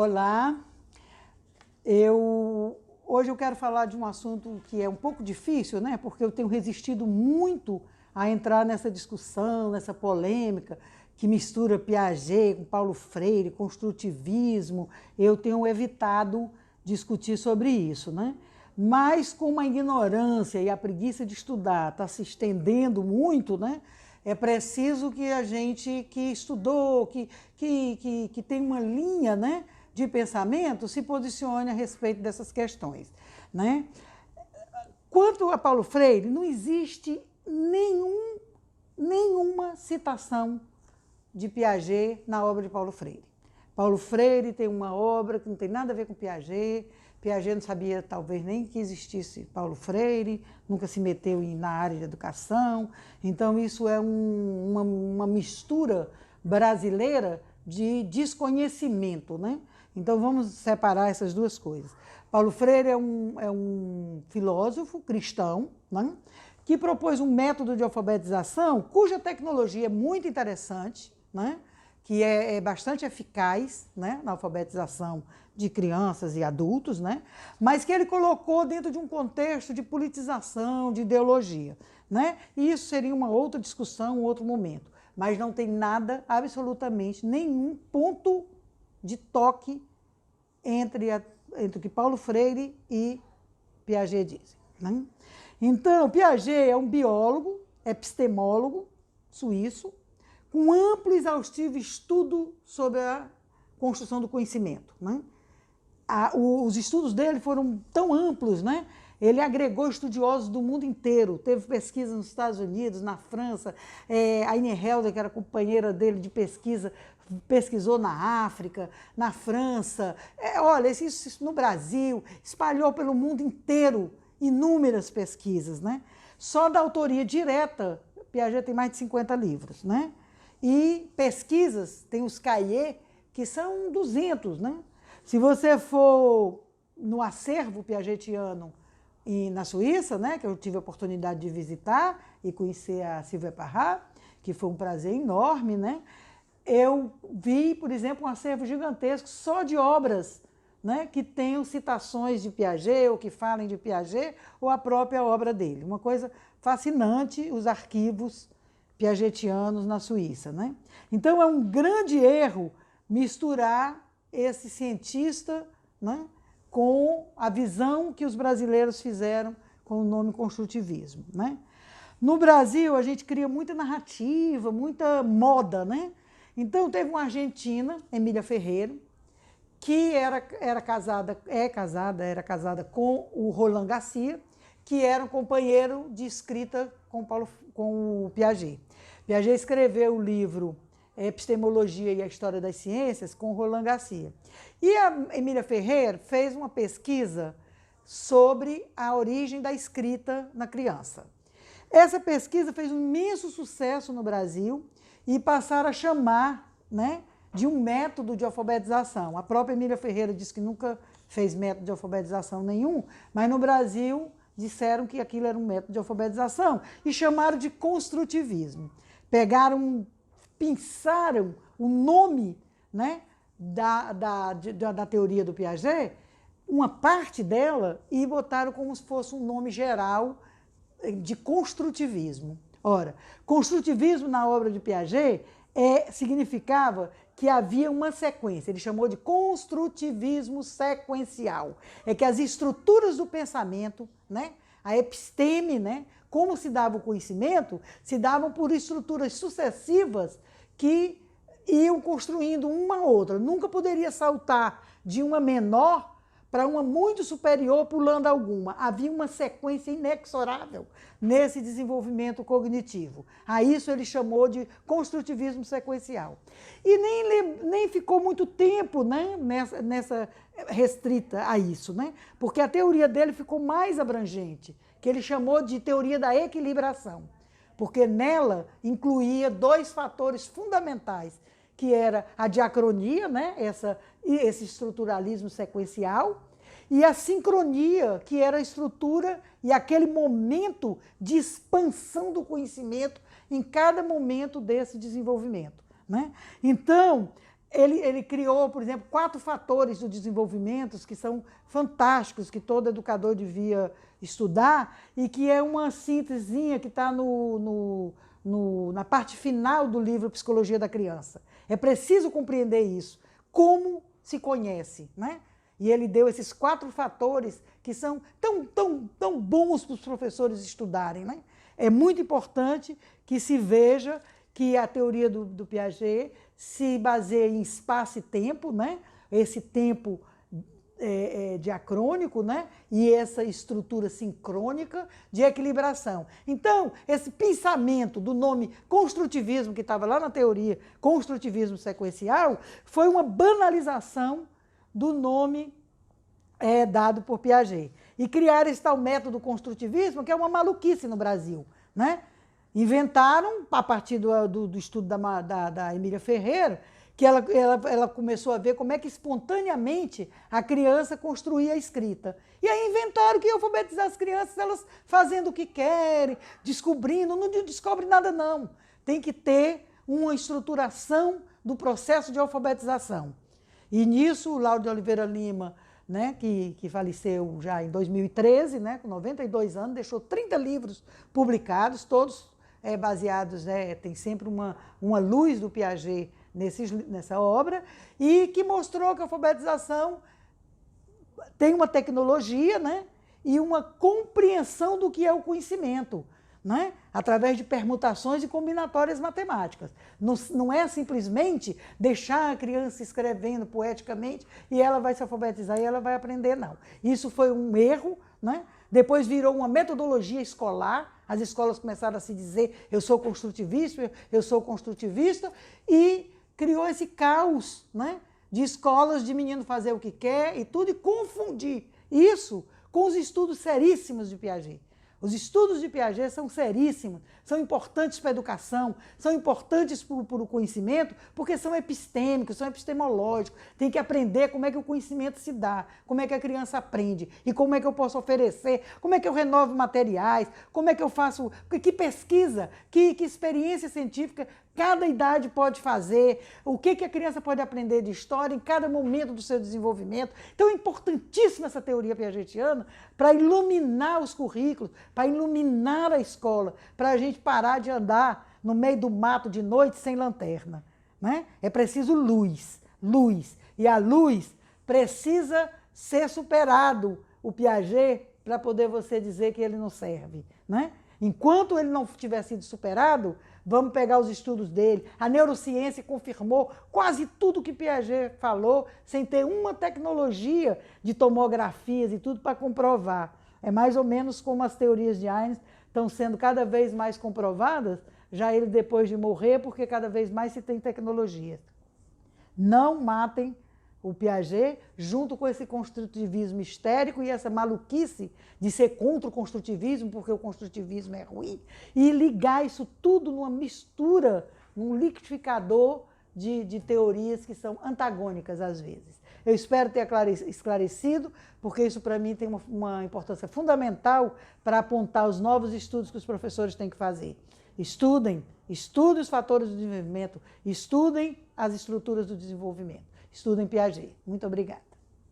Olá, hoje eu quero falar de um assunto que é um pouco difícil, né? Porque eu tenho resistido muito a entrar nessa discussão, nessa polêmica que mistura Piaget com Paulo Freire, construtivismo. Eu tenho evitado discutir sobre isso, né? Mas como a ignorância e a preguiça de estudar está se estendendo muito, né? É preciso que a gente que estudou, que tem uma linha, né, de pensamento, se posicione a respeito dessas questões, né? Quanto a Paulo Freire, não existe nenhuma citação de Piaget na obra de Paulo Freire. Paulo Freire tem uma obra que não tem nada a ver com Piaget. Piaget não sabia, talvez, nem que existisse Paulo Freire, nunca se meteu na área de educação. Então, isso é uma mistura brasileira de desconhecimento, né? Então, vamos separar essas duas coisas. Paulo Freire é um filósofo cristão, né, que propôs um método de alfabetização cuja tecnologia é muito interessante, né, que é bastante eficaz, né, na alfabetização de crianças e adultos, né, mas que ele colocou dentro de um contexto de politização, de ideologia, né, e isso seria uma outra discussão, um outro momento, mas não tem nada, absolutamente nenhum ponto de toque entre o que Paulo Freire e Piaget dizem, né? Então, Piaget é um biólogo, epistemólogo suíço, com amplo e exaustivo estudo sobre a construção do conhecimento, né? Os estudos dele foram tão amplos, né? Ele agregou estudiosos do mundo inteiro, teve pesquisa nos Estados Unidos, na França, a Ine Helder, que era companheira dele de pesquisa, pesquisou na África, na França, olha, isso no Brasil, espalhou pelo mundo inteiro inúmeras pesquisas, né? Só da autoria direta, Piaget tem mais de 50 livros, né? E pesquisas, tem os cahiers, que são 200, né? Se você for no acervo piagetiano e na Suíça, né, que eu tive a oportunidade de visitar e conhecer a Sylvia Parra, que foi um prazer enorme, né? Eu vi, por exemplo, um acervo gigantesco só de obras, né, que tenham citações de Piaget ou que falem de Piaget ou a própria obra dele. Uma coisa fascinante, os arquivos piagetianos na Suíça, né? Então é um grande erro misturar esse cientista, né, com a visão que os brasileiros fizeram com o nome construtivismo, né? No Brasil, a gente cria muita narrativa, muita moda, né? Então, teve uma argentina, Emília Ferreira, que era casada com o Roland Garcia, que era um companheiro de escrita com o Piaget. Piaget escreveu o livro Epistemologia e a História das Ciências com o Roland Garcia. E a Emília Ferreira fez uma pesquisa sobre a origem da escrita na criança. Essa pesquisa fez um imenso sucesso no Brasil e passaram a chamar, né, de um método de alfabetização. A própria Emília Ferreira disse que nunca fez método de alfabetização nenhum, mas no Brasil disseram que aquilo era um método de alfabetização e chamaram de construtivismo. Pensaram o nome, né, da teoria do Piaget, uma parte dela, e botaram como se fosse um nome geral de construtivismo. Ora, construtivismo na obra de Piaget significava que havia uma sequência, ele chamou de construtivismo sequencial. É que as estruturas do pensamento, né, a episteme, né, como se dava o conhecimento, se davam por estruturas sucessivas que iam construindo uma a outra. Nunca poderia saltar de uma menor para uma muito superior pulando alguma. Havia uma sequência inexorável nesse desenvolvimento cognitivo. A isso ele chamou de construtivismo sequencial. E nem ficou muito tempo, né, nessa restrita a isso, né? Porque a teoria dele ficou mais abrangente, que ele chamou de teoria da equilibração, porque nela incluía 2 fatores fundamentais, que era a diacronia, né, esse estruturalismo sequencial, e a sincronia, que era a estrutura e aquele momento de expansão do conhecimento em cada momento desse desenvolvimento, né? Então, Ele criou, por exemplo, 4 fatores do desenvolvimento que são fantásticos, que todo educador devia estudar, e que é uma síntesezinha que está na parte final do livro Psicologia da Criança. É preciso compreender isso. Como se conhece, né? E ele deu esses 4 fatores que são tão bons para os professores estudarem, né? É muito importante que se veja que a teoria do Piaget se baseia em espaço e tempo, né? Esse tempo diacrônico, né? E essa estrutura sincrônica de equilibração. Então, esse pensamento do nome construtivismo, que estava lá na teoria, construtivismo sequencial, foi uma banalização do nome dado por Piaget. E criar esse tal método construtivismo, que é uma maluquice no Brasil, né? Inventaram, a partir do estudo da Emília Ferreira, que ela começou a ver como é que espontaneamente a criança construía a escrita. E aí inventaram que ia alfabetizar as crianças, elas fazendo o que querem, descobrindo, não descobre nada não. Tem que ter uma estruturação do processo de alfabetização. E nisso o Lauro de Oliveira Lima, né, que faleceu já em 2013, né, com 92 anos, deixou 30 livros publicados, todos baseados, tem sempre uma luz do Piaget nessa obra, e que mostrou que a alfabetização tem uma tecnologia, né, e uma compreensão do que é o conhecimento, né, através de permutações e combinatórias matemáticas. Não é simplesmente deixar a criança escrevendo poeticamente e ela vai se alfabetizar e ela vai aprender, não. Isso foi um erro, né? Depois virou uma metodologia escolar, as escolas começaram a se dizer eu sou construtivista, e criou esse caos, né, de escolas de menino fazer o que quer e tudo, e confundir isso com os estudos seríssimos de Piaget. Os estudos de Piaget são seríssimos, são importantes para a educação, são importantes para o conhecimento, porque são epistêmicos, são epistemológicos. Tem que aprender como é que o conhecimento se dá, como é que a criança aprende, e como é que eu posso oferecer, como é que eu renovo materiais, como é que eu faço, que pesquisa, que experiência científica cada idade pode fazer, o que a criança pode aprender de história em cada momento do seu desenvolvimento. Então é importantíssima essa teoria piagetiana para iluminar os currículos, para iluminar a escola, para a gente parar de andar no meio do mato de noite sem lanterna, né? É preciso luz, luz. E a luz precisa ser superado, o Piaget, para poder você dizer que ele não serve, né? Enquanto ele não tiver sido superado, vamos pegar os estudos dele. A neurociência confirmou quase tudo que Piaget falou, sem ter uma tecnologia de tomografias e tudo para comprovar. É mais ou menos como as teorias de Einstein estão sendo cada vez mais comprovadas, já ele depois de morrer, porque cada vez mais se tem tecnologia. Não matem o Piaget, junto com esse construtivismo histérico e essa maluquice de ser contra o construtivismo, porque o construtivismo é ruim, e ligar isso tudo numa mistura, num liquidificador de teorias que são antagônicas às vezes. Eu espero ter esclarecido, porque isso para mim tem uma importância fundamental para apontar os novos estudos que os professores têm que fazer. Estudem os fatores do desenvolvimento, estudem as estruturas do desenvolvimento. Estudem Piaget. Muito obrigada.